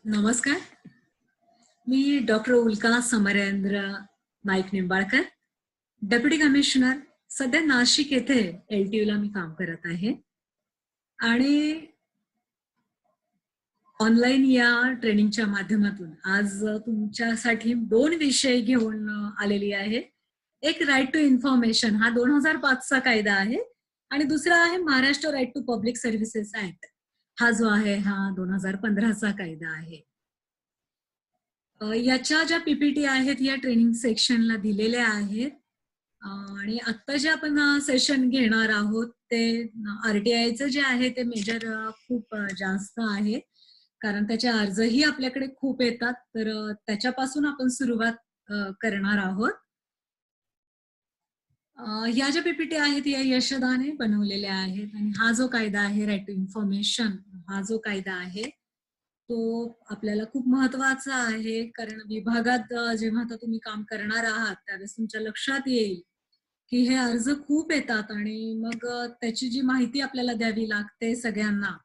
नमस्कार. मी डॉक्टर उल्का Samarendra Naik Nimbalkar, deputy commissioner, सध्या नाशिक येथे LTU ला मी काम करत आहे आणि ऑनलाईन या ट्रेनिंगच्या माध्यमातून आज तुमच्यासाठी 2 विषय घेऊन आलेली आहे. एक राईट टू इन्फॉर्मेशन हा 2005 चा कायदा आहे आणि दुसरा आहे Maharashtra Right to Public Services Act हा जो आहे हा 2015 चा कायदा आहे. याच्या ज्या PPT आहेत या ट्रेनिंग सेक्शनला दिलेल्या आहेत आणि आता जे आपण सेशन घेणार आहोत ते RTIचं जे आहे ते मेजर खूप जास्त आहे कारण त्याचे अर्जही आपल्याकडे खूप येतात तर त्याच्यापासून आपण सुरुवात करणार आहोत. ह्या ज्या PPT आहेत या यशदाने बनवलेल्या आहेत आणि हा जो कायदा आहे राईट टू इन्फॉर्मेशन हा जो कायदा आहे तो आपल्याला खूप महत्वाचा आहे कारण विभागात जेव्हा आता तुम्ही काम करणार आहात त्यावेळेस तुमच्या लक्षात येईल की हे अर्ज खूप येतात आणि मग त्याची जी माहिती आपल्याला द्यावी लागते सगळ्यांना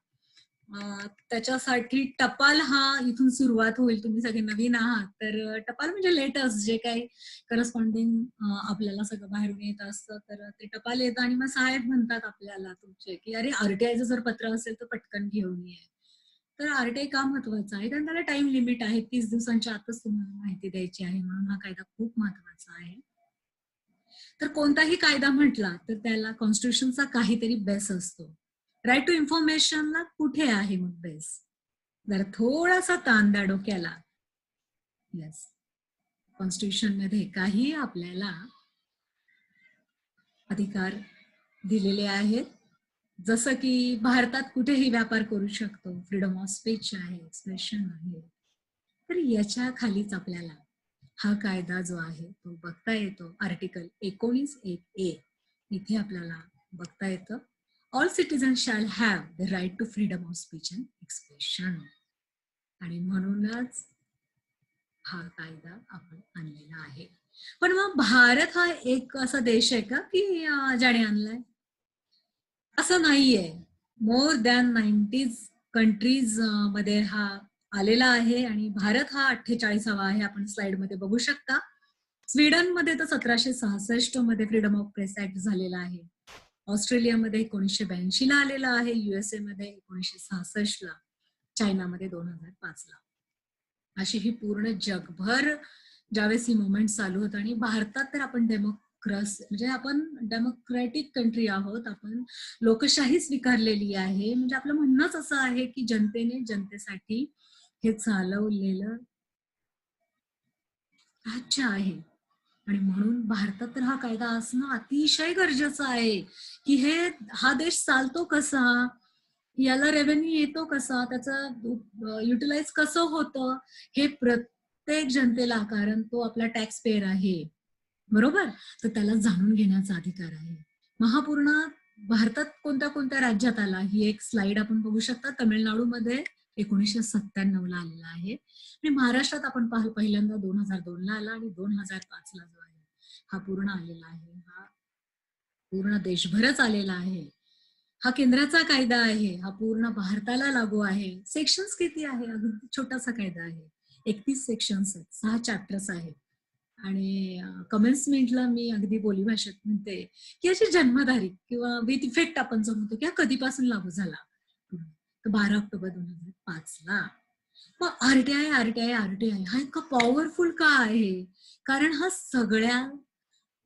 त्याच्यासाठी टपाल हा इथून सुरुवात होईल. तुम्ही सगळे नवीन आहात तर टपाल म्हणजे लेटर्स जे काही करस्पॉन्डिंग आपल्याला सगळं बाहेरून येत असतं तर ते टपाल येतं आणि मग साहेब म्हणतात आपल्याला तुमचे की अरे RTIचं जर पत्र असेल तर पटकन घेऊन ये. तर RTI का महत्वाचा आहे कारण त्याला टाइम लिमिट आहे 30 दिवसांच्या आतच तुम्हाला माहिती द्यायची आहे म्हणून हा कायदा खूप महत्वाचा आहे. तर कोणताही कायदा म्हटला तर त्याला कॉन्स्टिट्यूशनचा काहीतरी बेस असतो. राईट टू इन्फॉर्मेशनला कुठे आहे मग बेस? जर थोडासा ताण द्या डोक्याला. येस, कॉन्स्टिट्यूशन मध्ये काही आपल्याला अधिकार दिलेले आहेत जसं की भारतात कुठेही व्यापार करू शकतो, फ्रीडम ऑफ स्पीच आहे, एक्सप्रेशन आहे. तर याच्या खालीच आपल्याला हा कायदा जो आहे तो बघता येतो. आर्टिकल 19(1)(a) इथे आपल्याला बघता येतं. All citizen shall have the right to freedom of speech and expression आणि म्हणूनच हा कायदा आपण आणलेला आहे. पण मग भारत हा एक असा देश आहे का की ज्याने आणलाय? असं नाहीये. मोर दॅन 90 कंट्रीज मध्ये हा आलेला आहे आणि भारत हा 48वा आहे. आपण स्लाइड मध्ये बघू शकता. स्वीडनमध्ये तर 1766 मध्ये फ्रीडम ऑफ प्रेस ऍक्ट झालेला आहे. ऑस्ट्रेलियामध्ये 1982 ला आलेला आहे. USA मध्ये 1966 ला, चायनामध्ये 2005 ला. अशी ही पूर्ण जगभर ज्यावेळेस ही मुवमेंट चालू होतं आणि भारतात तर आपण म्हणजे आपण डेमोक्रॅटिक कंट्री आहोत. आपण लोकशाही स्वीकारलेली आहे. म्हणजे आपलं म्हणणंच असं आहे की जनतेने जनतेसाठी हे चालवलेलं राज्य आहे आणि म्हणून भारतात तर हा कायदा असणं अतिशय गरजेचं आहे की हा देश चालतो कसा, याला रेव्हेन्यू येतो कसा, त्याचं युटिलाइज कसं होतं हे प्रत्येक जनतेला, कारण तो आपला टॅक्स पेयर आहे बरोबर, तर त्याला जाणून घेण्याचा अधिकार आहे. मग हा पूर्ण भारतात कोणत्या कोणत्या राज्यात आला ही एक स्लाइड आपण बघू शकता. तामिळनाडूमध्ये 1997 ला आलेला आहे आणि महाराष्ट्रात आपण पहिल्यांदा 2002 ला आला आणि 2005 ला जो आहे हा पूर्ण आलेला आहे. हा पूर्ण देशभरच आलेला आहे. हा केंद्राचा कायदा आहे. हा पूर्ण भारताला लागू आहे. सेक्शन्स किती आहे? अगदी छोटासा कायदा आहे. 31 सेक्शन्स आहेत, 6 चॅप्टर्स आहेत आणि कमेन्समेंटला मी अगदी बोलीभाषेत म्हणते की अशी जन्मतारीख किंवा विथ इफेक्ट आपण जो म्हणतो की हा कधीपासून लागू झाला, तर 12 ऑक्टोबर 2005 ला. मग RTI हा इतका पॉवरफुल का आहे? कारण हा सगळ्या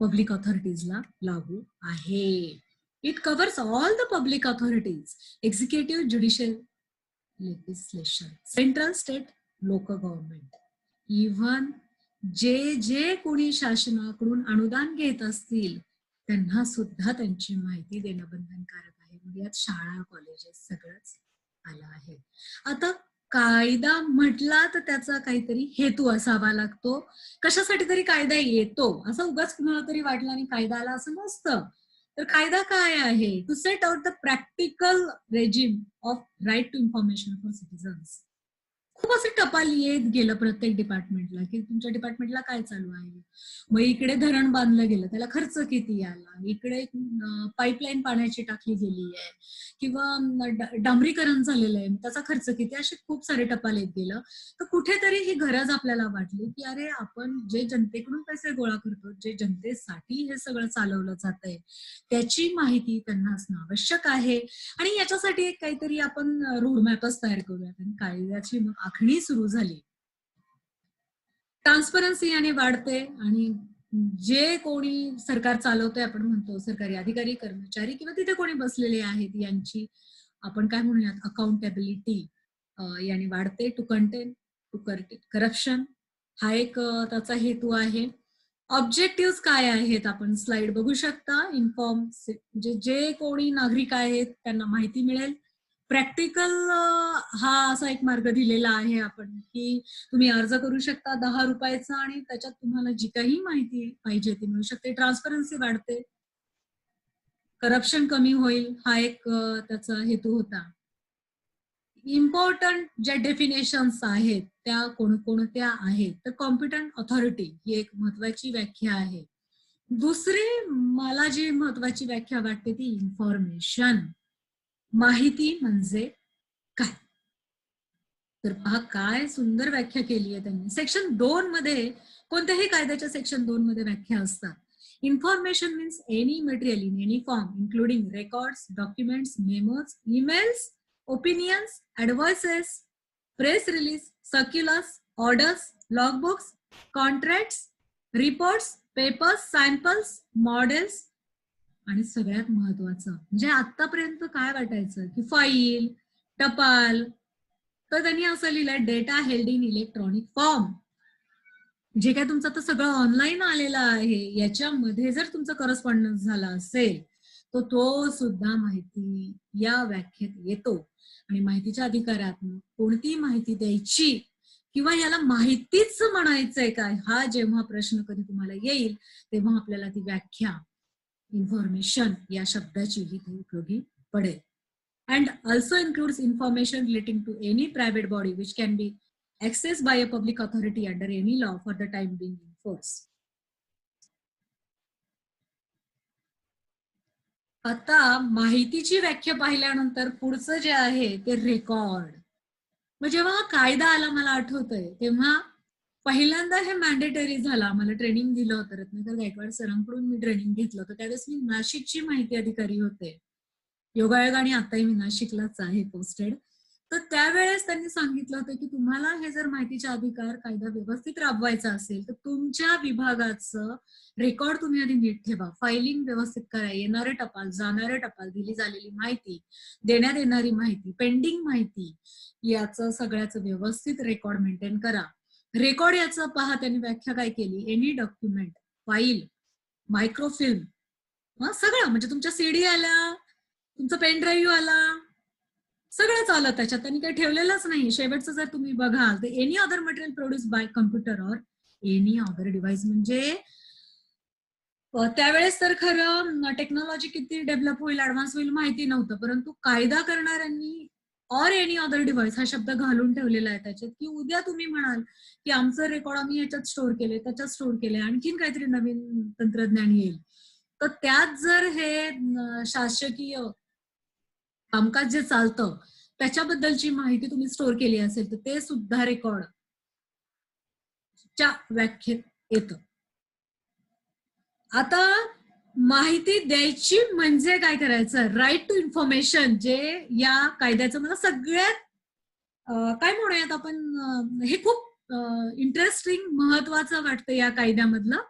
पब्लिक ऑथॉरिटीजला लागू आहे. It covers all the public authorities, executive, judicial, legislation, central, state, local government. Even जे जे कोणी शासनाकडून अनुदान घेत असतील त्यांना सुद्धा त्यांची माहिती देणं बंधनकारक आहे. म्हणजे यात शाळा, कॉलेजेस सगळंच आलं आहे. आता कायदा म्हटला तर त्याचा काहीतरी हेतू असावा लागतो. कशासाठी तरी कायदा येतो असं उगाच कुणाला तरी वाटलं आणि कायदा आला असं नसतं. तर कायदा काय आहे? To set out the practical regime of right to information for citizens. खूप असं टपाल येत गेलं प्रत्येक डिपार्टमेंटला की तुमच्या डिपार्टमेंटला काय चालू आहे. मग इकडे धरण बांधलं गेलं, त्याला खर्च किती आला, इकडे पाईपलाईन पाण्याची टाकली गेली आहे किंवा डांबरीकरण झालेलं आहे, त्याचा खर्च किती, असे खूप सारे टपाल येत गेलं. तर कुठेतरी ही गरज आपल्याला वाटली की अरे आपण जे जनतेकडून पैसे गोळा करतो, जे जनतेसाठी हे सगळं चालवलं जात आहे, त्याची माहिती त्यांना असणं आवश्यक आहे. आणि याच्यासाठी एक काहीतरी आपण रोडमॅपच तयार करूयात आणि कायद्याची मग आखणी सुरू झाली. ट्रान्सपरन्सी आणि वाढते आणि जे कोणी सरकार चालवतोय, आपण म्हणतो सरकारी अधिकारी, कर्मचारी किंवा तिथे कोणी बसलेले आहेत, यांची आपण काय म्हणूयात अकाउंटेबिलिटी याने वाढते. टू कंटेन टू करप्शन हा एक त्याचा हेतू आहे. ऑब्जेक्टिव्ह काय आहेत आपण स्लाइड बघू शकता. इन्फॉर्म म्हणजे जे कोणी नागरिक आहेत त्यांना माहिती मिळेल. प्रॅक्टिकल हा असा एक मार्ग दिलेला आहे आपण की तुम्ही अर्ज करू शकता 10 रुपयाचा आणि त्याच्यात तुम्हाला जी काही माहिती पाहिजे ती मिळू शकते. ट्रान्सपरन्सी वाढते, करप्शन कमी होईल, हा एक त्याचा हेतू होता. इम्पॉर्टंट ज्या डेफिनेशन्स आहेत त्या कोणकोणत्या आहेत, तर कॉम्पिटंट ऑथॉरिटी ही एक महत्वाची व्याख्या आहे. दुसरी मला जी महत्वाची व्याख्या वाटते ती इन्फॉर्मेशन, माहिती म्हणजे काय. तर पहा काय सुंदर व्याख्या केली आहे त्यांनी. सेक्शन 2 मध्ये, कोणत्याही कायद्याच्या सेक्शन 2 मध्ये व्याख्या असतात. Information means any material in any form including records, documents, memos, emails, opinions, advices, press release, circulars, orders, logbooks, contracts, reports, papers, samples, models आणि सगळ्यात महत्वाचं म्हणजे आतापर्यंत काय वाटायचं की फाईल, टपाल, तर त्यांनी असं लिहिलंय data held in electronic form. जे काय तुमचं तर सगळं ऑनलाईन आलेलं आहे, याच्यामध्ये जर तुमचं करस्पॉन्डन्स झाला असेल तर तो सुद्धा माहिती या व्याख्येत येतो. आणि माहितीच्या अधिकारात कोणती माहिती द्यायची किंवा याला माहितीच म्हणायचंय काय, हा जेव्हा प्रश्न कधी तुम्हाला येईल तेव्हा आपल्याला ती व्याख्या इन्फॉर्मेशन या शब्दाची ही उपयोगी पडेल. And also includes information relating to any private body which can be accessed by a public authority under any law for the time being in force. आता माहितीची व्याख्या पाहिल्यानंतर पुढचं जे आहे ते रेकॉर्ड. मग जेव्हा हा कायदा आला मला आठवतंय तेव्हा पहिल्यांदा हे मॅन्डेटरी झाला. मला ट्रेनिंग दिलं होतं रत्नाकर गायकवाड सरांकडून मी ट्रेनिंग घेतलं होतं. त्यावेळेस मी नाशिकची माहिती अधिकारी होते. योगायोगाने आताही मी नाशिकलाच आहे पोस्टेड. तर त्यावेळेस त्यांनी सांगितलं होतं की तुम्हाला हे जर माहितीचा अधिकार कायदा व्यवस्थित राबवायचा असेल तर तुमच्या विभागाचं रेकॉर्ड तुम्ही आधी नीट ठेवा. फायलिंग व्यवस्थित करा. येणारे टपाल, जाणारे टपाल, दिली झालेली माहिती, देण्यात येणारी माहिती, पेंडिंग माहिती, याचं सगळ्याचं व्यवस्थित रेकॉर्ड मेंटेन करा. रेकॉर्ड याचं पहा त्यांनी व्याख्या काय केली. एनी डॉक्युमेंट, फाईल, मायक्रोफिल्म, सगळं म्हणजे तुमच्या सीडी आल्या, तुमचा पेन ड्राईव्ह आला, सगळंच आलं त्याच्यात. त्यांनी काही ठेवलेलंच नाही. शेवटचं जर तुम्ही बघाल तर any other material produce by computer or any other device. म्हणजे त्यावेळेस तर खरं टेक्नॉलॉजी किती डेव्हलप होईल, ऍडव्हान्स होईल माहिती नव्हतं, परंतु कायदा करणाऱ्यांनी ऑर एनी अदर डिव्हाइस हा शब्द घालून ठेवलेला आहे त्याच्यात, की उद्या तुम्ही म्हणाल की आमचं रेकॉर्ड आम्ही याच्यात स्टोअर केले, त्याच्यात स्टोअर केले, आणखीन काहीतरी नवीन तंत्रज्ञान येईल तर त्यात जर हे शासकीय कामकाज जे चालतं त्याच्याबद्दलची माहिती तुम्ही स्टोअर केली असेल तर ते सुद्धा रेकॉर्ड च्या व्याख्येत येतं. आता माहिती द्यायची म्हणजे काय करायचं, राईट टू इन्फॉर्मेशन, जे या कायद्याचं मला सगळ्यात काय म्हणूयात आपण, हे खूप इंटरेस्टिंग महत्वाचं वाटतं या कायद्यामधलं,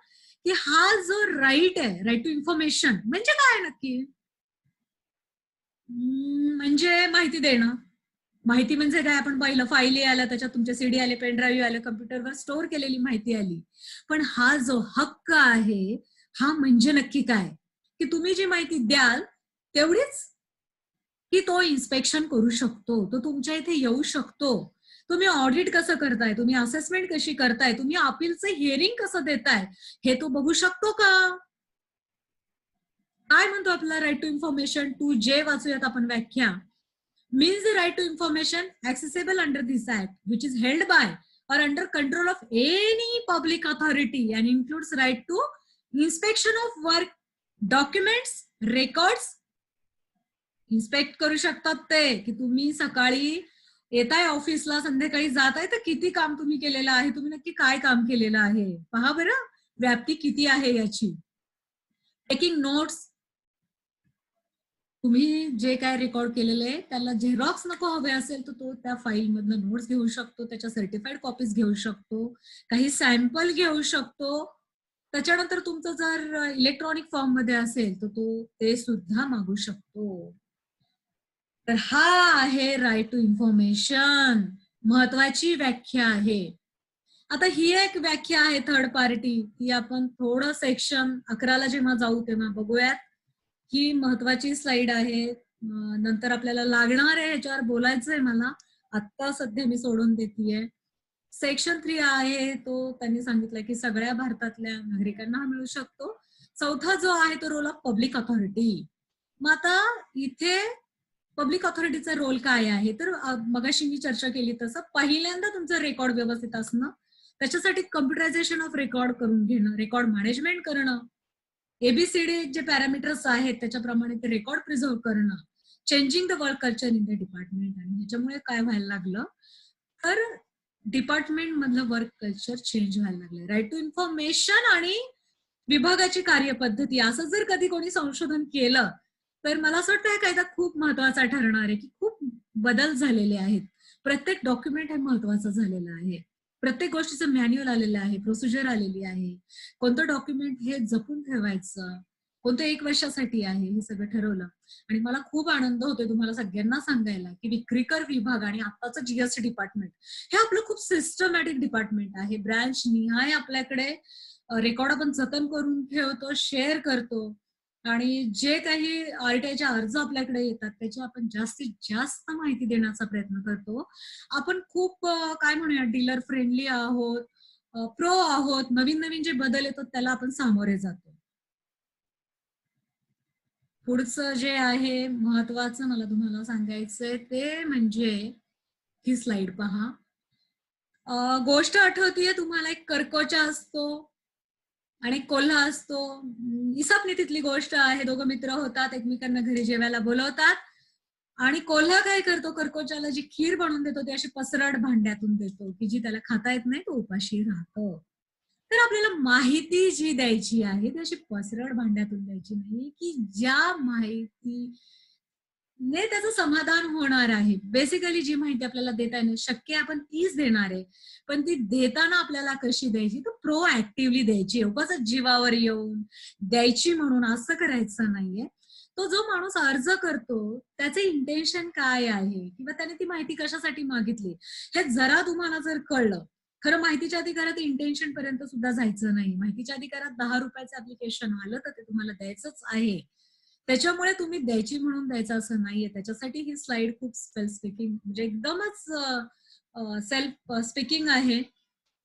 की हा जो राईट आहे, राईट टू इन्फॉर्मेशन म्हणजे काय नक्की. म्हणजे माहिती देणं. माहिती म्हणजे काय, आपण पाहिलं फाईली आल्या, त्याच्यात तुमचे सीडी आले, पेन ड्राईव्ह आले, कम्प्युटरवर स्टोअर केलेली माहिती आली. पण हा जो हक्क आहे हा म्हणजे नक्की काय, की तुम्ही जी माहिती द्याल तेवढीच की तो इन्स्पेक्शन करू शकतो, तो तुमच्या इथे येऊ शकतो. तुम्ही ऑडिट कसं करताय, तुम्ही असेसमेंट कशी करताय, तुम्ही अपीलचं हिअरिंग कसं देताय, हे तो बघू शकतो का. काय म्हणतो आपला राईट टू इन्फॉर्मेशन, टू जे वाचूयात आपण व्याख्या. means the right to information accessible under this act, which is held by or under control of any public authority and includes right to inspection of work, documents, records. Inspect करू शकतात ते की तुम्ही सकाळी येताय ऑफिसला, संध्याकाळी जाताय, तर किती काम तुम्ही केलेलं आहे, तुम्ही नक्की काय काम केलेलं आहे पहा बरं, व्याप्ती किती आहे याची. टेकिंग नोट्स, तुम्ही जे काय रेकॉर्ड केलेलं आहे त्याला झेरॉक्स नको हवे असेल तर तो त्या फाईल मधनं नोट्स घेऊ शकतो, त्याच्या सर्टिफाईड कॉपीज घेऊ शकतो, काही सॅम्पल घेऊ शकतो. त्याच्यानंतर तुमचं जर इलेक्ट्रॉनिक फॉर्म मध्ये असेल तर तो ते सुद्धा मागू शकतो. तर हा आहे राईट टू इन्फॉर्मेशन, महत्वाची व्याख्या आहे. आता ही एक व्याख्या आहे थर्ड पार्टी, ती आपण थोडं सेक्शन 11ला जेव्हा जाऊ तेव्हा बघूयात. ही महत्वाची स्लाइड आहे, नंतर आपल्याला लागणार आहे, ह्याच्यावर बोलायचंय मला, आता सध्या मी सोडून देतीये. सेक्शन 3 आहे तो त्यांनी सांगितलं की सगळ्या भारतातल्या नागरिकांना हा मिळू शकतो. चौथा जो आहे तो रोल ऑफ पब्लिक ऑथॉरिटी. मग आता इथे पब्लिक ऑथॉरिटीचा रोल काय आहे, तर मगाशी मी चर्चा केली तसं पहिल्यांदा तुमचं रेकॉर्ड व्यवस्थित असणं, त्याच्यासाठी कम्प्युटरायझेशन ऑफ रेकॉर्ड करून घेणं, रेकॉर्ड मॅनेजमेंट करणं, एबीसीडी जे पॅरामीटर्स आहेत त्याच्याप्रमाणे ते रेकॉर्ड प्रिझर्व करणं, changing the work culture in the department. आणि ह्याच्यामुळे काय व्हायला लागलं तर डिपार्टमेंट मधलं वर्क कल्चर चेंज व्हायला लागलं. राईट टू इन्फॉर्मेशन आणि विभागाची कार्यपद्धती असं जर कधी कोणी संशोधन केलं तर मला असं वाटतं हा कायदा खूप महत्वाचा ठरणार आहे, की खूप बदल झालेले आहेत. प्रत्येक डॉक्युमेंट हे महत्वाचं झालेलं आहे, प्रत्येक गोष्टीचं मॅन्युअल आलेलं आहे, प्रोसिजर आलेली आहे, कोणतं डॉक्युमेंट हे जपून ठेवायचं, कोणतं 1 वर्षासाठी आहे, हे सगळं ठरवलं. आणि मला खूप आनंद होतोय तुम्हाला सगळ्यांना सांगायला की विक्रीकर विभाग आणि आताचं जीएसटी डिपार्टमेंट हे आपलं खूप सिस्टमॅटिक डिपार्टमेंट आहे. ब्रँच निहाय आपल्याकडे रेकॉर्ड आपण जतन करून ठेवतो, शेअर करतो, आणि जे काही आरटीआयचे अर्ज आपल्याकडे येतात त्याची आपण जास्तीत जास्त माहिती देण्याचा प्रयत्न करतो. आपण खूप काय म्हणूया डीलर फ्रेंडली आहोत, प्रो आहोत, नवीन नवीन जे बदल येतात त्याला आपण सामोरे जातो. पुढचं जे आहे महत्वाचं मला तुम्हाला सांगायचंय ते म्हणजे ही स्लाइड पहा. गोष्ट आठवतीये तुम्हाला, एक करकोचा असतो आणि कोल्हा असतो. इसाप नीतीतली गोष्ट आहे, दोघं मित्र होतात, एकमेकांना घरी जेवायला बोलवतात आणि कोल्हा काय करतो, करकोचाला जी खीर बनवून देतो ती अशी पसरट भांड्यातून देतो की जी त्याला खाता येत नाही, तो उपाशी राहतो. तर आपल्याला माहिती जी द्यायची आहे ती अशी पसरट भांड्यातून द्यायची नाही, की ज्या माहिती ने त्याचं समाधान होणार आहे. बेसिकली जी माहिती आपल्याला देता येणं शक्य आहे आपण तीच देणार आहे, पण ती देताना आपल्याला कशी द्यायची, तर प्रोऍक्टिव्हली द्यायची, उगाच जीवावर येऊन द्यायची म्हणून असं करायचं नाहीये. तो जो माणूस अर्ज करतो त्याचे इंटेन्शन काय आहे किंवा त्याने ती माहिती कशासाठी मागितली हे जरा तुम्हाला जर कळलं, खरं माहितीच्या अधिकारात इंटेन्शन पर्यंत सुद्धा जायचं नाही. माहितीच्या अधिकारात 10 रुपयाचं ऍप्लिकेशन आलं तर ते तुम्हाला द्यायचंच आहे. त्याच्यामुळे तुम्ही द्यायची म्हणून द्यायचं असं नाहीये. त्याच्यासाठी ही स्लाइड खूप सेल्फ स्पीकिंग म्हणजे एकदमच सेल्फ स्पीकिंग आहे.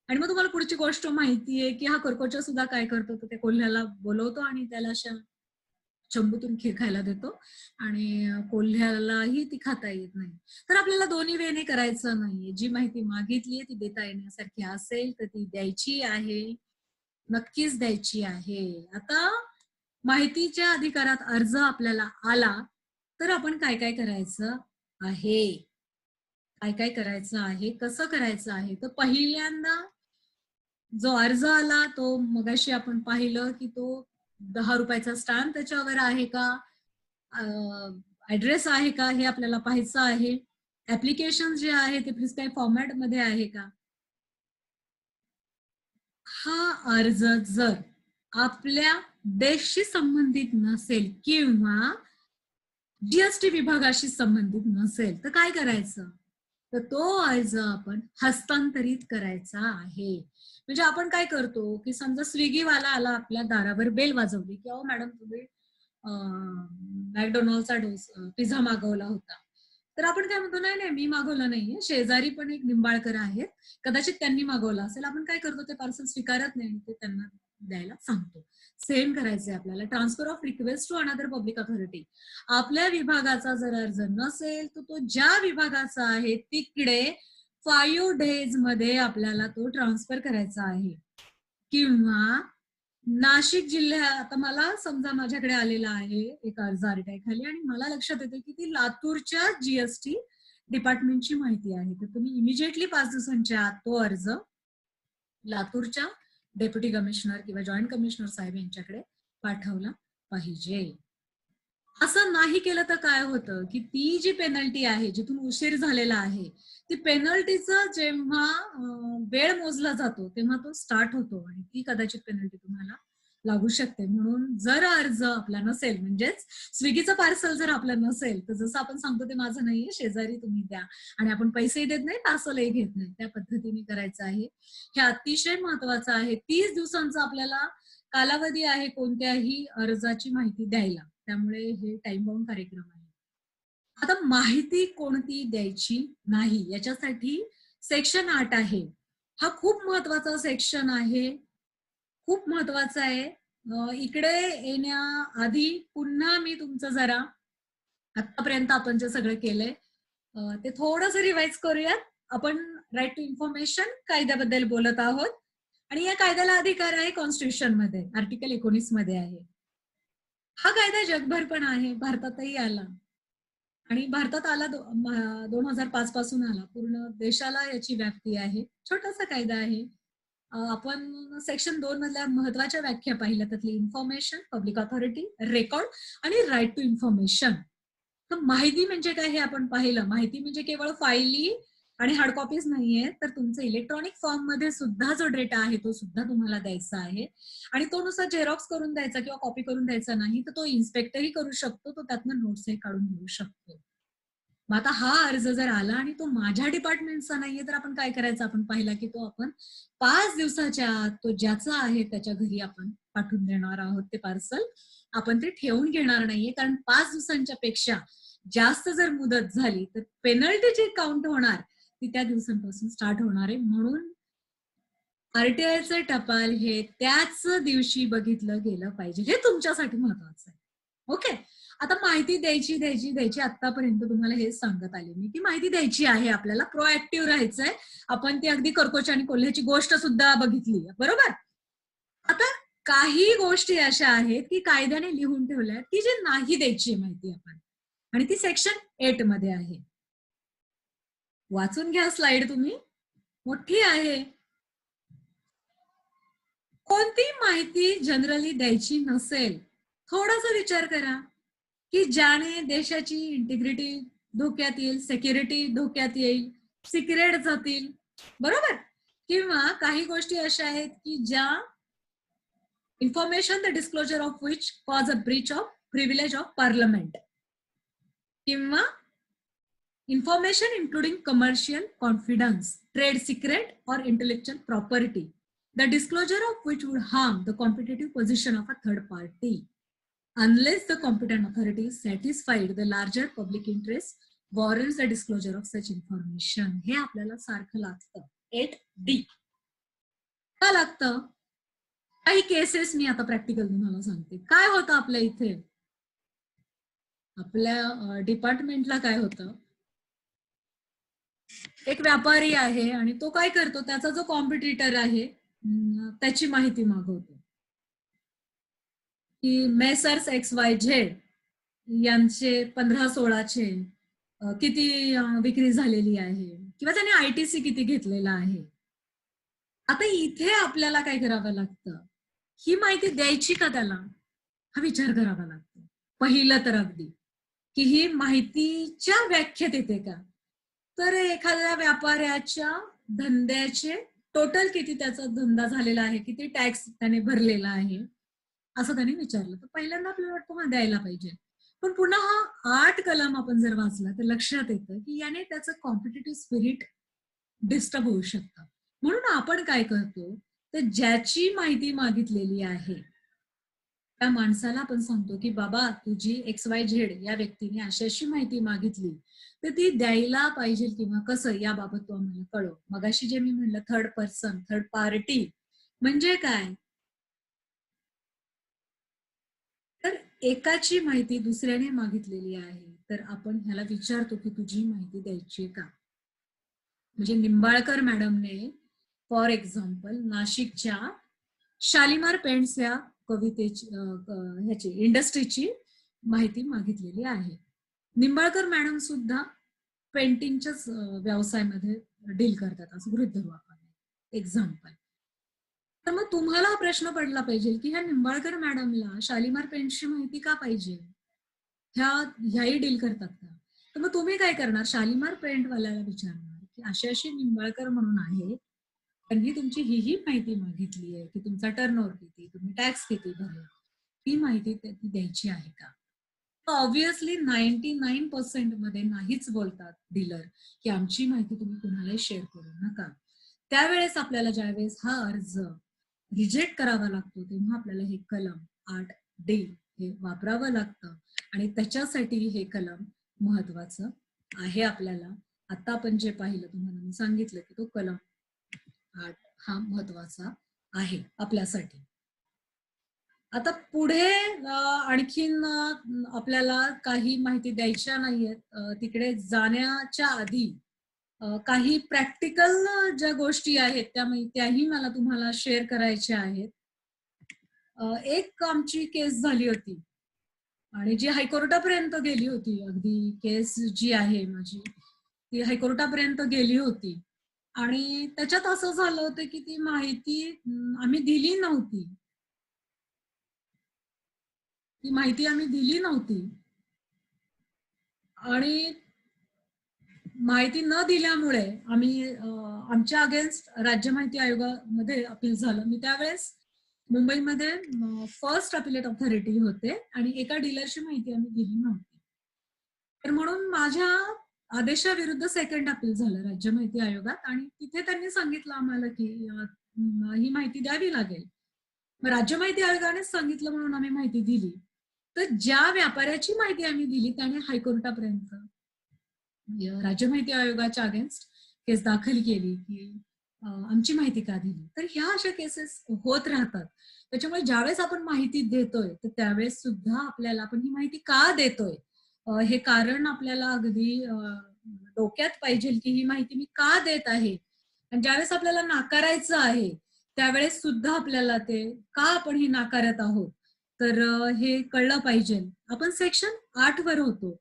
आणि मग तुम्हाला पुढची गोष्ट माहितीये की हा करकोचा सुद्धा काय करतो, तर ते कोल्ह्याला बोलवतो आणि त्याला अशा चंबूतून खीर खायला देतो आणि कोल्ह्यालाही ती खाता येत नाही. तर आपल्याला दोन्ही वेने करायचं नाहीये. जी माहिती मागितलीये ती देता येण्यासारखी असेल तर ती द्यायची आहे, नक्कीच द्यायची आहे. आता माहितीच्या अधिकारात अर्ज आपल्याला आला तर आपण काय काय करायचं आहे, काय काय करायचं आहे, कसं करायचं आहे. तर पहिल्यांदा जो अर्ज आला तो मगाशी आपण पाहिलं की तो 10 रुपयाचा स्टॅम्प त्याच्यावर आहे का, ऍड्रेस आहे का, हे आपल्याला पाहायचं आहे. ऍप्लिकेशन जे आहे ते प्रिस्क्राईब फॉर्मॅट मध्ये आहे का. हा अर्ज जर आपल्या देशशी संबंधित नसेल किंवा जीएसटी विभागाशी संबंधित नसेल तर काय करायचं, तर तो अर्ज आपण हस्तांतरित करायचा आहे. म्हणजे आपण काय करतो की समजा स्विगीवाला आला आपल्या दारावर, बेल वाजवली की अहो मॅडम तुम्ही मॅकडोनॉल्डचा पिझ्झा मागवला होता, तर आपण काय म्हणतो, नाही नाही मी मागवलं नाहीये, शेजारी पण एक निंबाळकर आहेत, कदाचित त्यांनी मागवलं असेल. आपण काय करतो, ते पार्सल स्वीकारत नाही आणि ते त्यांना द्यायला सांगतो. सेम करायचंय आपल्याला. Transfer of request to another public authority. आपल्या विभागाचा जर अर्ज नसेल तर तो ज्या विभागाचा आहे तिकडे 5 डेज मध्ये आपल्याला तो ट्रान्सफर करायचा आहे. किंवा नाशिक जिल्ह्यात, आता मला समजा माझ्याकडे आलेला आहे एक अर्ज आरटीआय खाली आणि मला लक्षात येते की ती लातूरच्या जीएसटी डिपार्टमेंटची माहिती आहे, तर तुम्ही इमिजिएटली 5 दिवसांच्या आत तो अर्ज लातूरच्या डेप्युटी कमिशनर किंवा जॉईंट कमिशनर साहेब यांच्याकडे पाठवला पाहिजे. असं नाही केलं तर काय होतं की ती जी पेनल्टी आहे, जिथून उशीर झालेला आहे, ती पेनल्टीचं जेव्हा वेळ मोजला जातो तेव्हा तो स्टार्ट होतो आणि ती कदाचित पेनल्टी तुम्हाला लागू शकते. म्हणून जर अर्ज आपला नसेल, म्हणजेच स्विगीचं पार्सल जर आपलं नसेल, तर जसं आपण सांगतो ते माझं नाहीये, शेजारी तुम्ही द्या आणि आपण पैसेही देत नाही, पार्सलही घेत नाही, त्या पद्धतीने करायचं आहे. हे अतिशय महत्वाचं आहे. 30 दिवसांचा आपल्याला कालावधी आहे कोणत्याही अर्जाची माहिती द्यायला, त्यामुळे हे टाइम बाउंड कार्यक्रम आहे. आता माहिती कोणती द्यायची नाही याच्यासाठी सेक्शन 8 आहे. हा खूप महत्वाचा सेक्शन आहे, खूप महत्वाचा आहे. इकडे येण्याआधी पुन्हा मी तुमचं जरा आतापर्यंत आपण जे सगळं केलंय ते थोडंसं रिवाइज करूयात. आपण राईट टू इन्फॉर्मेशन कायद्याबद्दल बोलत आहोत आणि या कायद्याला अधिकार आहे कॉन्स्टिट्यूशन मध्ये, आर्टिकल 19 मध्ये आहे. हा कायदा जगभर पण आहे, भारतातही आला आणि भारतात आला 2005 पासून आला. पूर्ण देशाला याची व्याप्ती आहे. छोटासा कायदा आहे. आपण सेक्शन 2 मधल्या महत्वाच्या व्याख्या पाहिल्या, त्यातली इन्फॉर्मेशन, पब्लिक अथॉरिटी, रेकॉर्ड आणि राईट टू इन्फॉर्मेशन. तर माहिती म्हणजे काय हे आपण पाहिलं. माहिती म्हणजे केवळ फाईली आणि हार्ड कॉपीज नाहीये, तर तुमचं इलेक्ट्रॉनिक फॉर्म मध्ये सुद्धा जो डेटा आहे तो सुद्धा तुम्हाला द्यायचा आहे आणि तो नुसार झेरॉक्स करून द्यायचा किंवा कॉपी करून द्यायचा नाही, तर तो इन्स्पेक्टरही करू शकतो, तो त्यातनं नोट्सही काढून घेऊ शकतो. मग आता हा अर्ज जर आला आणि तो माझ्या डिपार्टमेंटचा नाहीये, तर आपण काय करायचं, आपण पाहिला की तो आपण 5 दिवसाच्या आत तो ज्याचा आहे त्याच्या घरी आपण पाठवून देणार आहोत ते पार्सल. आपण ते ठेवून घेणार नाहीये, कारण 5 दिवसांच्या पेक्षा जास्त जर मुदत झाली तर पेनल्टी जी काउंट होणार ती त्या दिवसांपासून स्टार्ट होणार आहे. म्हणून आरटीआयचं टपाल हे त्याच दिवशी बघितलं गेलं पाहिजे, हे तुमच्यासाठी महत्वाचं आहे. ओके. आता माहिती द्यायची आतापर्यंत तुम्हाला हे सांगत आले मी की माहिती द्यायची आहे, आपल्याला प्रोएक्टिव्ह राहायचंय. आपण ती अगदी कर्कोच आणि कोल्ह्याची गोष्ट सुद्धा बघितली, बरोबर. आता काही गोष्टी अशा आहेत की कायद्याने लिहून ठेवल्या की जे नाही द्यायची माहिती आपण, आणि ती सेक्शन 8 मध्ये आहे. वाचून घ्या स्लाइड, तुम्ही मोठी आहे. कोणती माहिती जनरली द्यायची नसेल, थोडासा विचार करा की ज्याने देशाची इंटिग्रिटी धोक्यात येईल, सिक्युरिटी धोक्यात येईल, सिक्रेट जातील, बरोबर. किंवा काही गोष्टी अशा आहेत की ज्या information the disclosure of which cause a breach of privilege of parliament, किंवा information including commercial confidence, trade secret or intellectual property, the disclosure of which would harm the competitive position of a third party unless the competent authority is satisfied the larger public interest warrants the disclosure of such information. हे आपल्याला सारखं लागतं 8D. का लागतं? काही cases मी आता practical तुम्हाला सांगते. काय होतं आपल्या इथे, आपल्या डिपार्टमेंटला काय होतं, एक व्यापारी आहे आणि तो काय करतो, त्याचा जो कॉम्पिटिटर आहे त्याची माहिती मागवतो की मेसर्स XYZ यांचे 15-16चे किती विक्री झालेली आहे किंवा त्याने ITC किती घेतलेला आहे. आता इथे आपल्याला काय करावं लागतं, ही माहिती द्यायची का त्याला, हा विचार करावा लागतो. पहिलं तर अगदी की ही माहितीच्या व्याख्येत येते का. तर एखाद्या व्यापाऱ्याच्या धंद्याचे टोटल किती त्याचा धंदा झालेला आहे, किती टॅक्स त्याने भरलेला आहे, असं त्याने विचारलं, तर पहिल्यांदा आपल्याला वाटतं हा द्यायला पाहिजे. पण पुन्हा हा 8 कलम आपण जर वाचला तर लक्षात येतं की याने त्याचं कॉम्पिटिटिव्ह स्पिरिट डिस्टर्ब होऊ शकतं. म्हणून आपण काय करतो, तर ज्याची माहिती मागितलेली आहे त्या माणसाला आपण सांगतो की बाबा तुझी XYZ या व्यक्तीने अशी अशी माहिती मागितली, तर ती द्यायला पाहिजे किंवा कसं याबाबत तू आम्हाला कळव. मगाशी जे मी म्हणलं थर्ड पर्सन, थर्ड पार्टी म्हणजे काय? तर एकाची माहिती दुसऱ्याने मागितलेली आहे, तर आपण ह्याला विचारतो की तुझी माहिती द्यायची का? म्हणजे निंबाळकर मॅडमने फॉर एक्झाम्पल नाशिकच्या शालिमार पेंट्स या कवितेची ह्याची इंडस्ट्रीची माहिती मागितलेली आहे. निंबाळकर मॅडम सुद्धा पेंटिंगच्याच व्यवसायामध्ये डील करतात असं गृहीत धरू आपण. एक्झाम्पल. तर मग तुम्हाला हा प्रश्न पडला पाहिजे की ह्या निंबाळकर मॅडमला शालिमार पेंट्सची माहिती का पाहिजे? ह्या ह्याही डील करतात का? तर मग तुम्ही काय करणार? शालिमार पेंटवाल्याला विचारणार की अशी अशी निंबाळकर म्हणून आहे, त्यांनी तुमची ही माहिती मागितली आहे की तुमचा टर्नओव्हर किती, तुम्ही टॅक्स किती भरला, ती माहिती ती द्यायची आहे का? ऑब्व्हियसली 99% मध्ये नाहीच बोलतात डीलर की आमची माहिती तुम्ही कुणालाही शेअर करू नका. त्यावेळेस आपल्याला ज्यावेळेस हा अर्ज रिजेक्ट करावा लागतो तेव्हा आपल्याला हे कलम 8D हे वापरावं लागतं आणि त्याच्यासाठी हे कलम महत्वाचं आहे आपल्याला. आता आपण जे पाहिलं तुम्हाला मी सांगितलं की तो कलम 8 हा महत्वाचा आहे आपल्यासाठी. आता पुढे आणखीन आपल्याला काही माहिती द्यायच्या नाहीयेत. तिकडे जाण्याच्या आधी काही प्रॅक्टिकल ज्या गोष्टी आहेत त्याही मला तुम्हाला शेअर करायच्या आहेत. एक आमची केस झाली होती आणि जी हायकोर्टापर्यंत गेली होती. अगदी केस जी आहे माझी ती हायकोर्टापर्यंत गेली होती आणि त्याच्यात असं झालं होतं की ती माहिती आम्ही दिली नव्हती. ती माहिती आम्ही दिली नव्हती आणि माहिती न दिल्यामुळे आम्ही आमच्या अगेन्स्ट राज्य माहिती आयोगामध्ये अपील झालं. मी त्यावेळेस मुंबईमध्ये फर्स्ट अपिलेट ऑथॉरिटी होते आणि एका डीलरची माहिती आम्ही दिली नव्हती. तर म्हणून माझ्या आदेशाविरुद्ध सेकंड अपील झालं राज्य माहिती आयोगात आणि तिथे त्यांनी सांगितलं आम्हाला की ही माहिती द्यावी लागेल. मग राज्य माहिती आयोगाने सांगितलं म्हणून आम्ही माहिती दिली. तर ज्या व्यापाऱ्याची माहिती आम्ही दिली त्याने हायकोर्टापर्यंत राज्य माहिती आयोगाच्या अगेन्स्ट केस दाखल केली की आमची माहिती का दिली. तर ह्या अशा केसेस होत राहतात. त्याच्यामुळे ज्यावेळेस आपण माहिती देतोय तर त्यावेळेस सुद्धा आपल्याला आपण ही माहिती का देतोय हे कारण आपल्याला अगदी डोक्यात पाहिजे की ही माहिती मी का देत आहे. आणि ज्यावेळेस आपल्याला नाकारायचं आहे त्यावेळेस सुद्धा आपल्याला ते का आपण ही नाकारत आहोत तर हे कळलं पाहिजे. आपण सेक्शन 8 वर होतो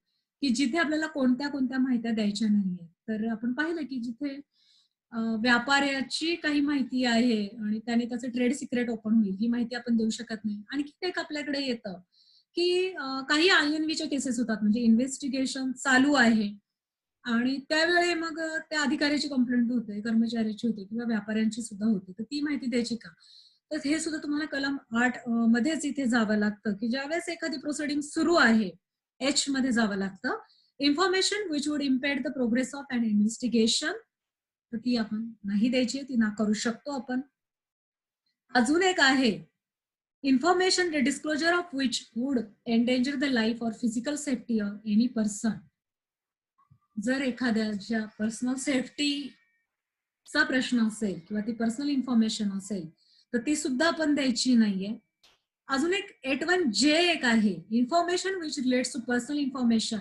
की जिथे आपल्याला कोणत्या कोणत्या माहित्या द्यायच्या नाहीये. तर आपण पाहिलं की जिथे व्यापाऱ्याची काही माहिती आहे आणि त्याने त्याचं ट्रेड सिक्रेट ओपन होईल ही माहिती आपण देऊ शकत नाही. आणखी एक आपल्याकडे येतं की काही INVच्या केसेस होतात म्हणजे इन्व्हेस्टिगेशन चालू आहे आणि त्यावेळी मग त्या अधिकाऱ्याची कंप्लेंट होते, कर्मचाऱ्याची होते किंवा व्यापाऱ्यांची सुद्धा होते. तर ती माहिती द्यायची का? तर हे सुद्धा तुम्हाला कलम 8 मध्येच इथे जावं लागतं की ज्यावेळेस एखादी प्रोसिडिंग सुरू आहे, H मध्ये जावं लागतं. Information which would impede the progress of an investigation तर ती आपण नाही द्यायची, ती नाकारू शकतो आपण. अजून एक आहे information the disclosure of which would endanger the life or physical safety of any person. जर एखाद्याच्या पर्सनल सेफ्टीचा प्रश्न असेल किंवा ती पर्सनल इन्फॉर्मेशन असेल तर ती सुद्धा आपण द्यायची नाहीये. अजून एक 81J एक आहे information which relates to personal information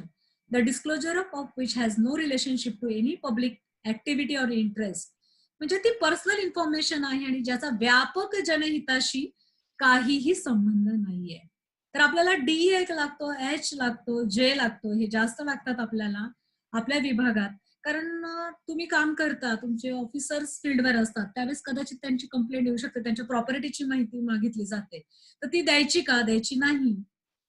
the disclosure of which has no relationship to any public activity or interest. म्हणजे ती पर्सनल इन्फॉर्मेशन आहे आणि ज्याचा व्यापक जनहिताशी काहीही संबंध नाहीये. तर आपल्याला D एक लागतो, H लागतो, J लागतो, हे जास्त लागतात आपल्याला आपल्या विभागात. कारण तुम्ही काम करता, तुमचे ऑफिसर्स फील्डवर असतात, त्यावेळेस कदाचित त्यांची कंप्लेंट येऊ शकते, त्यांच्या प्रॉपर्टीची माहिती मागितली जाते. तर ती द्यायची का, द्यायची नाही?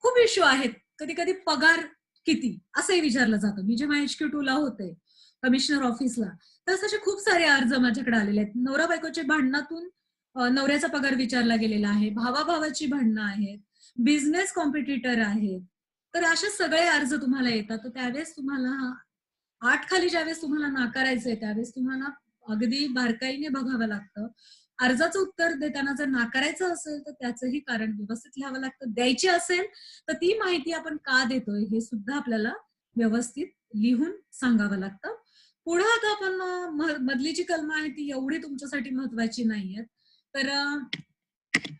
खूप इश्यू आहेत. कधी-कधी पगार किती असंही विचारलं जातं. मी जेव्हा HQ2 ला होते, कमिशनर ऑफिसला, तर असे खूप सारे अर्ज माझ्याकडे आलेले आहेत. नवरा-बायकोच्या भांडणातून नवऱ्याचा पगार विचारला गेलेला आहे, भावा-भावाची भांडणं आहेत, बिझनेस कॉम्पिटिटर आहेत. तर असे सगळे अर्ज तुम्हाला येतात. तर त्यावेळेस तुम्हाला 8 खाली ज्यावेळेस तुम्हाला नाकारायचंय त्यावेळेस तुम्हाला अगदी बारकाईने बघावं लागतं अर्जाचं उत्तर देताना जर नाकारायचं असेल तर त्याचंही कारण व्यवस्थित लिहावं लागतं. द्यायची असेल तर ती माहिती आपण का देतोय हे सुद्धा आपल्याला व्यवस्थित लिहून सांगावं लागतं. पुढे आता आपण मधली जी कलमं आहे ती एवढी तुमच्यासाठी महत्वाची नाहीये. तर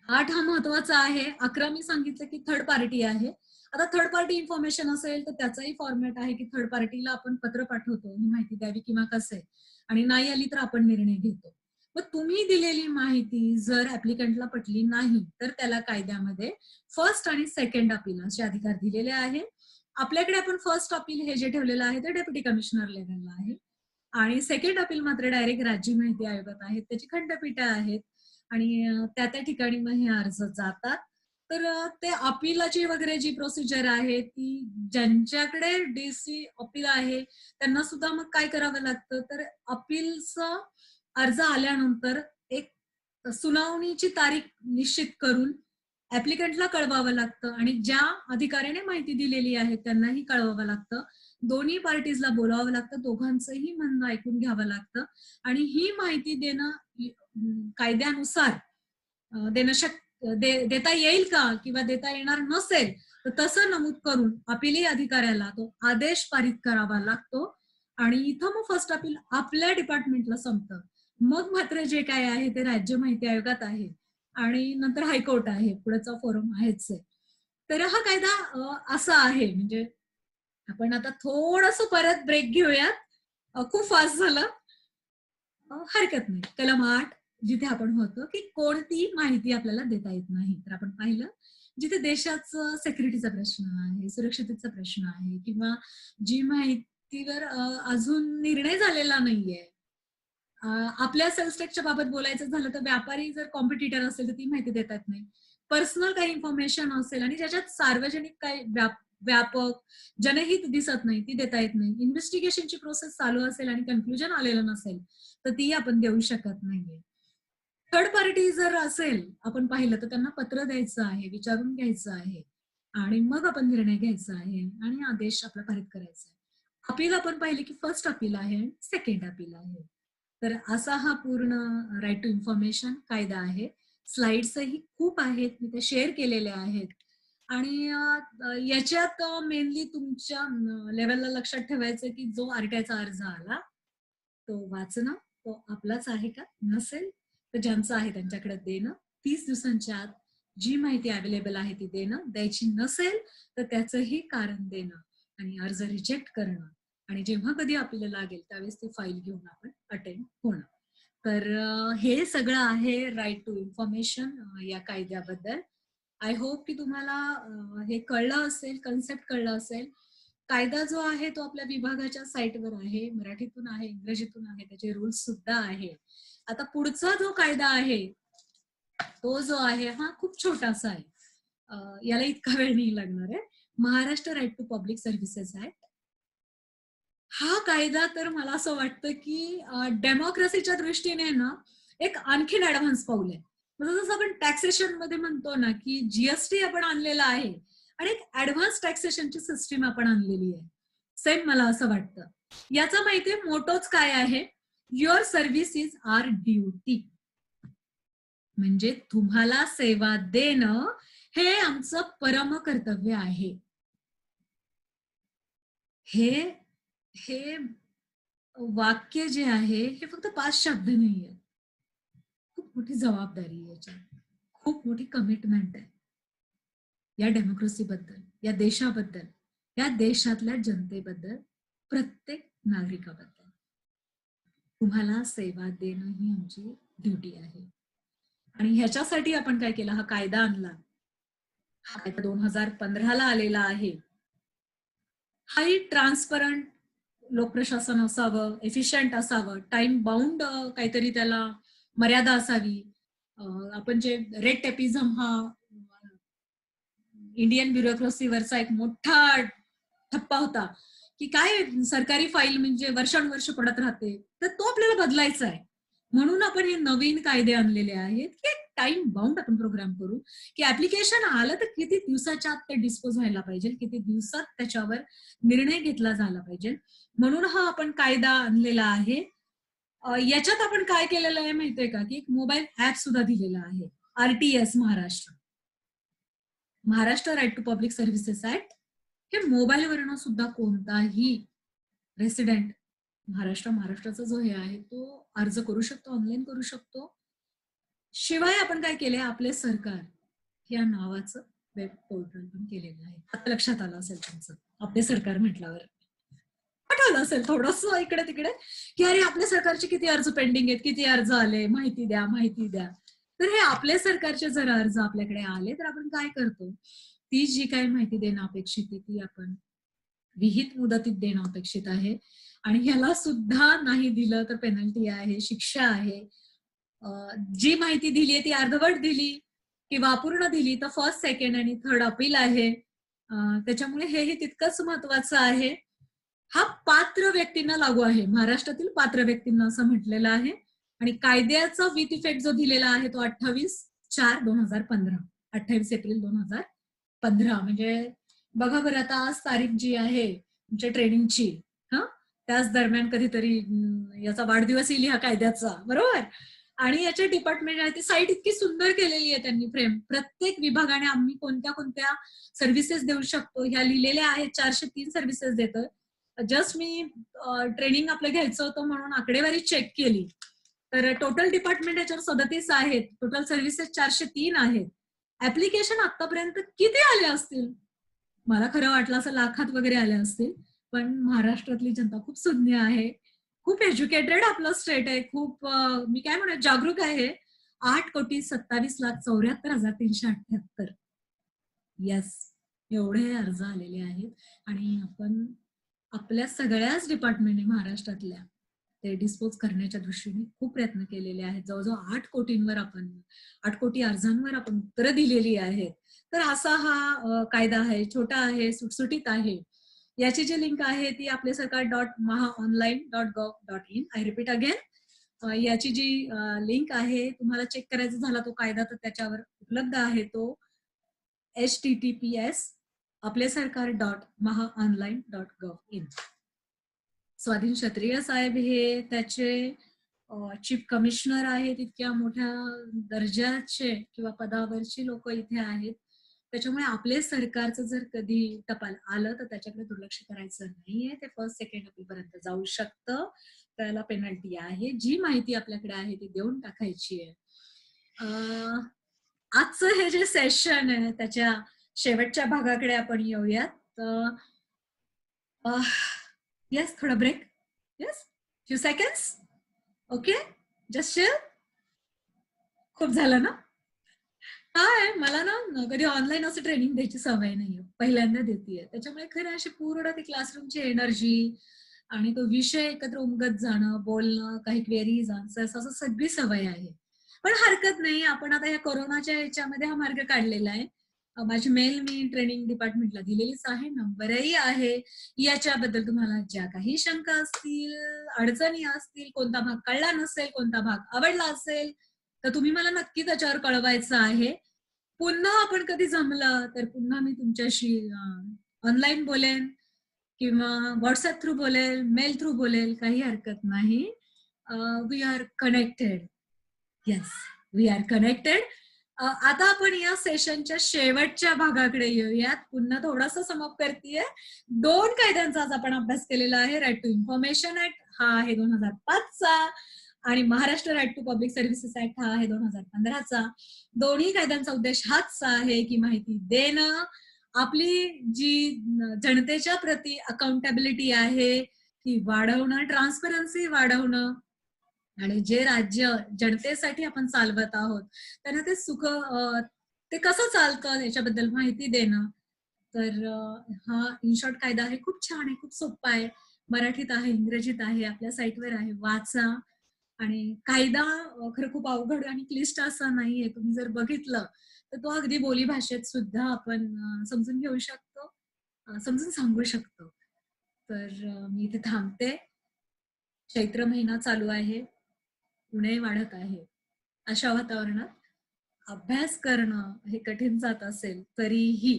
8 हा महत्वाचा आहे. 11 मी सांगितलं की थर्ड पार्टी आहे. आता थर्ड पार्टी इन्फॉर्मेशन असेल तर त्याचाही फॉर्मॅट आहे की थर्ड पार्टीला आपण पत्र पाठवतो, ही माहिती द्यावी किंवा कसं आहे. आणि नाही आली तर आपण निर्णय घेतो. मग तुम्ही दिलेली माहिती जर ऍप्लिकंटला पटली नाही, तर त्याला कायद्यामध्ये फर्स्ट आणि सेकंड अपील असे अधिकार दिलेले आहे. आपल्याकडे आपण फर्स्ट अपील हे जे ठेवलेलं आहे ते डेप्युटी कमिशनर लेव्हलला आहे. आणि सेकंड अपील मात्र डायरेक्ट राज्य माहिती आयोगात आहेत. त्याची खंडपीठं आहेत. आणि त्या ठिकाणी मग हे अर्ज जातात. तर ते अपिलाची वगैरे जी प्रोसिजर आहे ती ज्यांच्याकडे डीसी अपील आहे त्यांना सुद्धा मग काय करावं लागतं, तर अपीलचा अर्ज आल्यानंतर एक सुनावणीची तारीख निश्चित करून ऍप्लिकंटला कळवावं लागतं आणि ज्या अधिकाऱ्याने माहिती दिलेली आहे त्यांनाही कळवावं लागतं. दोन्ही पार्टीजला बोलावं लागतं, दोघांचंही म्हणणं ऐकून घ्यावं लागतं आणि ही माहिती देणं कायद्यानुसार देता येईल का किंवा देता येणार नसेल तर तसं नमूद करून अपिली अधिकाऱ्याला तो आदेश पारित करावा लागतो आणि इथं मग फर्स्ट अपील आपल्या डिपार्टमेंटला संपतं. मग मात्र जे काय आहे ते राज्य माहिती आयोगात आहे आणि नंतर हायकोर्ट आहे, पुढचा फोरम आहेच आहे. तर हा कायदा असा आहे. म्हणजे आपण आता थोडस परत ब्रेक घेऊयात. खूप फास्ट झालं. हरकत नाही. कलम 8 जिथे आपण होतो की कोणती माहिती आपल्याला देता येत नाही. तर आपण पाहिलं जिथे देशाचं सिक्युरिटीचा प्रश्न आहे, सुरक्षिततेचा प्रश्न आहे किंवा जी माहितीवर अजून निर्णय झालेला नाहीये. आपल्या सेल्स टॅक्सच्या बाबत बोलायचं झालं तर व्यापारी जर कॉम्पिटिटर असेल तर ती माहिती देता येत नाही. पर्सनल काही इन्फॉर्मेशन असेल आणि ज्याच्यात सार्वजनिक काही व्यापक जनहित दिसत नाही ती देता येत नाही. इन्व्हेस्टिगेशनची प्रोसेस चालू असेल आणि कन्क्लुजन आलेलं नसेल तर ती आपण देऊ शकत नाहीये. थर्ड पार्टी जर असेल आपण पाहिलं तर त्यांना पत्र द्यायचं आहे, विचारून घ्यायचं आहे आणि मग आपण निर्णय घ्यायचा आहे आणि आदेश आपला पारित करायचा आहे. अपील आपण पाहिले की फर्स्ट अपील आहे, सेकंड अपील आहे. तर असा हा पूर्ण राईट टू इन्फॉर्मेशन कायदा आहे. स्लाइड्सही खूप आहेत, मी ते शेअर केलेल्या आहेत आणि याच्यात मेनली तुमच्या लेवलला लक्षात ठेवायचं की जो आरटीआयचा अर्ज आला तो वाचणं, तो आपलाच आहे का? नसेल तर ज्यांचं आहे त्यांच्याकडे देणं, 30 दिवसांच्या आत जी माहिती अवेलेबल आहे ती देणं, द्यायची नसेल तर त्याचंही कारण देणं आणि अर्ज रिजेक्ट करणं आणि जेव्हा कधी आपल्याला लागेल त्यावेळेस ती फाईल घेऊन आपण अटेंड होणं. तर हे सगळं आहे राईट टू इन्फॉर्मेशन या कायद्याबद्दल. आय होप की तुम्हाला हे कळलं असेल, कन्सेप्ट कळलं असेल. कायदा जो आहे तो आपल्या विभागाच्या साईटवर आहे, मराठीतून आहे, इंग्रजीतून आहे, त्याचे रूल्स सुद्धा आहे. आता पुढचा जो कायदा आहे तो जो आहे हा खूप छोटासा आहे. याला इतका वेळ नाही लागणार आहे. Maharashtra Right to Public Services Act. हा कायदा तर मला असं वाटतं की डेमोक्रेसीच्या दृष्टीने ना एक आणखीन ऍडव्हान्स पाऊल आहे. म्हणजे जसं आपण टॅक्सेशन मध्ये म्हणतो ना की जीएसटी आपण आणलेला आहे आणि एक ऍडव्हान्स टॅक्सेशनची सिस्टीम आपण आणलेली आहे. सेम मला असं वाटतं. याचा माहितीये मोटोच काय आहे, your service is our duty. म्हणजे तुम्हाला सेवा देणं हे आमचं परम कर्तव्य आहे. हे हे वाक्य जे आहे हे फक्त 5 शब्द नाहीये. खूप मोठी जबाबदारी आहे याच्यात. खूप मोठी कमिटमेंट आहे. या डेमोक्रेसी बद्दल, या देशाबद्दल, या देशातल्या जनतेबद्दल, प्रत्येक नागरिकाबद्दल. तुम्हाला सेवा देणं ही आमची ड्युटी आहे. आणि ह्याच्यासाठी आपण काय केलं, हा कायदा आणला. हा कायदा 2015 ला आलेला आहे. हाही ट्रान्सपरंट लोकप्रशासन असावं, एफिशियंट असावं, टाइम बाउंड काहीतरी त्याला मर्यादा असावी. आपण जे रेड टेपिझम हा इंडियन ब्युरोक्रेसीवरचा एक मोठा ठप्पा होता की काय सरकारी फाईल म्हणजे वर्षानुवर्ष पडत राहते, तर तो आपल्याला बदलायचा आहे. म्हणून आपण हे नवीन कायदे आणलेले आहेत की एक टाइम बाउंड आपण प्रोग्राम करू की ऍप्लिकेशन आलं तर किती दिवसाच्या आत ते डिस्पोज व्हायला पाहिजे, किती दिवसात त्याच्यावर निर्णय घेतला झाला पाहिजे. म्हणून हा आपण कायदा आणलेला आहे. याच्यात आपण काय केलेलं आहे माहितीये का, की एक मोबाईल ऍप सुद्धा दिलेला आहे. RTS Maharashtra, Maharashtra Right to Public Services Act. हे मोबाईलवरनं सुद्धा कोणताही रेसिडेंट महाराष्ट्राचा जो हे आहे तो अर्ज करू शकतो, ऑनलाईन करू शकतो. शिवाय आपण काय केले, आपले सरकार या नावाचं वेब पोर्टल पण केलेलं आहे. आता लक्षात आलं असेल तुमचं, आपले सरकार म्हटल्यावर आठवलं असेल थोडस इकडे तिकडे, की अरे आपल्या सरकारचे किती अर्ज पेंडिंग आहेत, किती अर्ज आले, माहिती द्या माहिती द्या. तर हे आपल्या सरकारचे जर अर्ज आपल्याकडे आले तर आपण काय करतो, ती जी काही माहिती देणं अपेक्षित आहे ती आपण विहित मुदतीत देणं अपेक्षित आहे. आणि ह्याला सुद्धा नाही दिलं तर पेनल्टी आहे, शिक्षा आहे. जी माहिती दिली आहे ती अर्धवट दिली किंवा अपूर्ण दिली तर फर्स्ट, सेकंड आणि थर्ड अपील आहे. त्याच्यामुळे हेही तितकंच महत्वाचं आहे. हा पात्र व्यक्तींना लागू आहे, महाराष्ट्रातील पात्र व्यक्तींना असं म्हटलेलं आहे. आणि कायद्याचा विथ इफेक्ट जो दिलेला आहे तो 28/4/2015, 28 एप्रिल 2015. म्हणजे बघा बरं, आता आज तारीख जी आहे तुमच्या ट्रेनिंगची, हा, त्याच दरम्यान कधीतरी याचा वाढदिवस येईल ह्या कायद्याचा, बरोबर. आणि याचे डिपार्टमेंट आहे ती साईट इतकी सुंदर केलेली आहे त्यांनी, फ्रेम प्रत्येक विभागाने आम्ही कोणत्या कोणत्या सर्व्हिसेस देऊ शकतो ह्या लिहिलेल्या आहेत. 403 सर्व्हिसेस देतोय. जस्ट मी ट्रेनिंग आपलं घ्यायचं होतं म्हणून आकडेवारी चेक केली तर टोटल डिपार्टमेंट याच्यावर 37 आहेत, टोटल सर्व्हिसेस 403 आहेत. ऍप्लिकेशन आतापर्यंत किती आले असतील, मला खरं वाटलं असं लाखात वगैरे आले असतील. पण महाराष्ट्रातली जनता खूप सुज्ञ आहे, खूप एज्युकेटेड आपलं स्टेट आहे, खूप मी काय म्हणू जागरूक आहे. 8,27,74,378. येस, एवढे अर्ज आलेले आहेत. आणि आपण आपल्या सगळ्याच डिपार्टमेंटने महाराष्ट्रातल्या ते डिस्पोज करण्याच्या दृष्टीने खूप प्रयत्न केलेले आहेत. जवळजवळ 8 कोटी अर्जांवर आपण उत्तरं दिलेली आहेत. तर असा हा कायदा आहे, छोटा आहे, सुटसुटीत आहे. याची जी लिंक आहे ती आपले सरकार .mahaonline.gov.in. आय रिपीट अगेन, याची जी लिंक आहे, तुम्हाला चेक करायचा झाला तो कायदा तर त्याच्यावर उपलब्ध आहे तो https आपले सरकार .mahaonline.gov.in. स्वाधीन क्षत्रिय साहेब हे त्याचे चीफ कमिशनर आहेत, इतक्या मोठ्या दर्जाचे किंवा पदावरची लोक इथे आहेत. त्याच्यामुळे आपले सरकारचं जर कधी टपाल आलं तर त्याच्याकडे दुर्लक्ष करायचं नाहीये. ते फर्स्ट, सेकंड अपील पर्यंत जाऊ शकतं, त्याला पेनल्टी आहे. जी माहिती आपल्याकडे आहे ती देऊन टाकायची आहे. आजचं हे जे सेशन आहे त्याच्या शेवटच्या भागाकडे आपण येऊयात. येस, थोडा break. Yes, few seconds. Okay, just chill. खूप झालं ना. काय मला ना कधी ऑनलाईन असं ट्रेनिंग द्यायची सवय नाहीये, पहिल्यांदा देतेय. त्याच्यामुळे खरं अशी पूर्ण ती क्लासरूमची एनर्जी आणि तो विषय एकत्र उमगत जाणं, बोलणं, काही क्वेरीज, आन्सर्स, असं सगळी सवय आहे. पण हरकत नाही, आपण आता या कोरोनाच्या ह्याच्यामध्ये हा मार्ग काढलेला आहे. माझी मेल मी ट्रेनिंग डिपार्टमेंटला दिलेलीच आहे, नंबरही आहे. याच्याबद्दल तुम्हाला ज्या काही शंका असतील, अडचणी असतील, कोणता भाग कळला नसेल, कोणता भाग आवडला असेल तर तुम्ही मला नक्की त्याच्यावर कळवायचं आहे. पुन्हा आपण कधी जमलं तर पुन्हा मी तुमच्याशी ऑनलाईन बोलेन किंवा व्हॉट्सअप थ्रू बोलेल, मेल थ्रू बोलेल, काही हरकत नाही. We are connected. Yes, we are connected. आता आपण या सेशनच्या शेवटच्या भागाकडे येऊयात. पुन्हा थोडासा समअप करतेय. 2 कायद्यांचा आज आपण अभ्यास केलेला आहे. राईट टू इन्फॉर्मेशन ऍक्ट हा आहे 2005चा आणि Maharashtra Right to Public Services Act हा आहे 2015चा. दोन्ही कायद्यांचा उद्देश हाच आहे की माहिती देणं, आपली जी जनतेच्या प्रती अकाउंटेबिलिटी आहे ती वाढवणं, ट्रान्सपरन्सी वाढवणं आणि जे राज्य जनतेसाठी आपण चालवत आहोत त्यांना ते ते कसं चालतं याच्याबद्दल माहिती देणं. तर हा इन शॉर्ट कायदा आहे, खूप छान आहे, खूप सोपा आहे. मराठीत आहे, इंग्रजीत आहे, आपल्या साईटवर आहे, वाचा. आणि कायदा खरं खूप अवघड आणि क्लिष्ट असा नाहीये. तुम्ही जर बघितलं तर तो अगदी बोली भाषेत सुद्धा आपण समजून घेऊ शकतो, समजून सांगू शकतो. तर मी इथे थांबते. चैत्र महिना चालू आहे, उन्हे वाढत आहे. अशा वातावरणात अभ्यास करणं हे कठीण जात असेल तरीही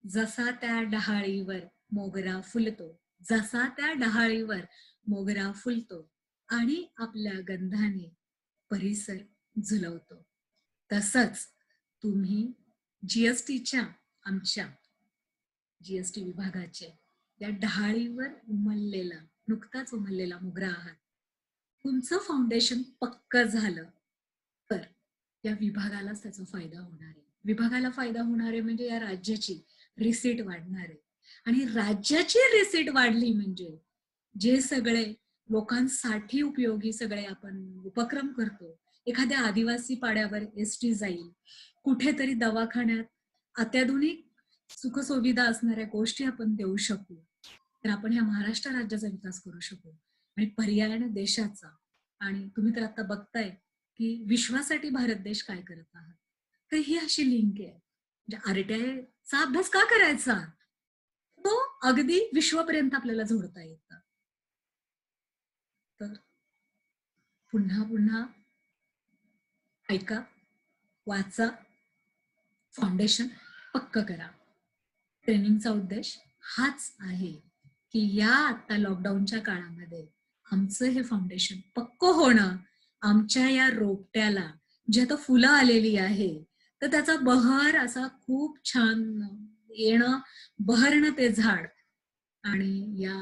जसा त्या डहाळीवर मोगरा फुलतो, जसा त्या डहाळीवर मोगरा फुलतो, आणि आपल्या गंधाने परिसर झुलवतो. तसंच तुम्ही जीएसटीच्या आमच्या जीएसटी विभागाचे या डहाळीवर नुकताच उमललेला मोगरा आहात. तुमचं फाउंडेशन पक्क झालं तर या विभागालाच त्याचा फायदा होणार आहे. विभागाला फायदा होणार आहे म्हणजे या राज्याची रिसीट वाढणार आहे. आणि राज्याची रिसीट वाढली म्हणजे जे सगळे लोकांसाठी उपयोगी सगळे आपण उपक्रम करतो, एखाद्या आदिवासी पाड्यावर एसटी जाईल, कुठेतरी दवाखान्यात अत्याधुनिक सुखसुविधा असणाऱ्या गोष्टी आपण देऊ शकू, तर आपण ह्या महाराष्ट्र राज्याचा विकास करू शकू आणि पर्यायाने देशाचा. आणि तुम्ही तर आता बघताय की विश्वासाठी भारत देश काय करत आहात. तर ही अशी लिंक आहे. म्हणजे आरटीआयचा अभ्यास का करायचा, तो अगदी विश्वपर्यंत आपल्याला जोडता येतं. तर पुन्हा पुन्हा ऐका, वाचा, फाउंडेशन पक्क करा. ट्रेनिंगचा उद्देश हाच आहे की या आता लॉकडाऊनच्या काळामध्ये आमचं हे फाउंडेशन पक्क होणं, आमच्या या रोपट्याला जी आता फुलं आलेली आहे तर त्याचा बहर असा खूप छान येणं, बहरणं ते झाड. आणि या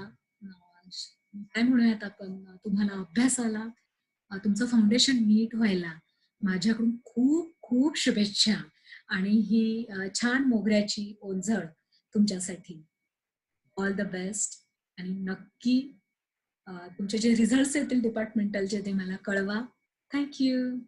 काय म्हणूयात आपण, तुम्हाला अभ्यासाला तुमचं फाउंडेशन नीट व्हायला माझ्याकडून खूप खूप शुभेच्छा. आणि ही छान मोगऱ्याची ओंझळ तुमच्यासाठी. All the best. आणि नक्की तुमचे जे रिझल्ट येतील डिपार्टमेंटलचे ते मला कळवा. थँक्यू.